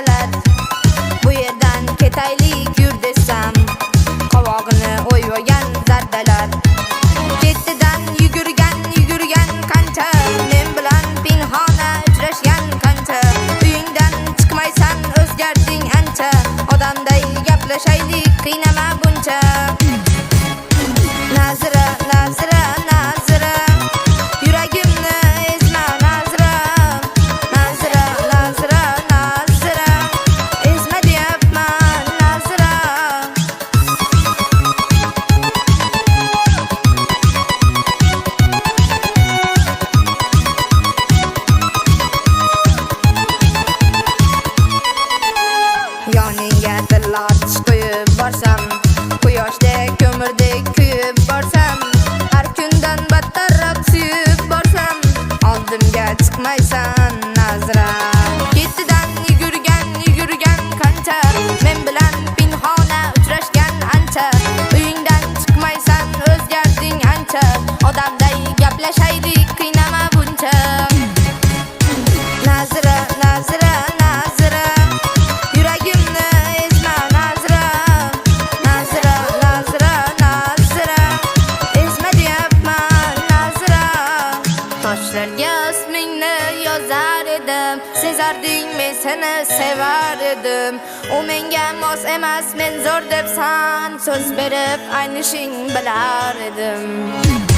zardalar. Bu yerdan ketaylik yur desam, qovog'ini o'yvogan zardalar. Ketidan yugurgan qancha, men bilan pinhona uchrashgan qancha. Uyingdan chiqmaysan, o'zgarding ancha. Odamday gaplashaylik, qiynama buncha. Nazira, Nazira, Nazira, yuragimni ezma Nazira. Nazira, Nazira, Nazira, ezma deyapman Nazira. Yoningga tilloch qo'yib borsam, quyoshdek ko'mirdek kuyib borsam, har kundan battarroq suyib borsam, oldimga chiqmaysan Nazira. Ketidan yugurgan qancha, men bilan pinhona uchrashgan ancha. Uyingdan chiqmaysan, o'zgarding ancha. Odamday gaplashaylik, qiynama buncha. Nazira, Nazira, Nazira, yuragimni ezma Nazira. Nazira, Nazira, Nazira, ezma deyapman Nazira. Toshlarga ismingni yozar edim, sezarding men seni sevar edim. U menga mos emas, men zo'r debsan, so'z berib aynishing bilar edim.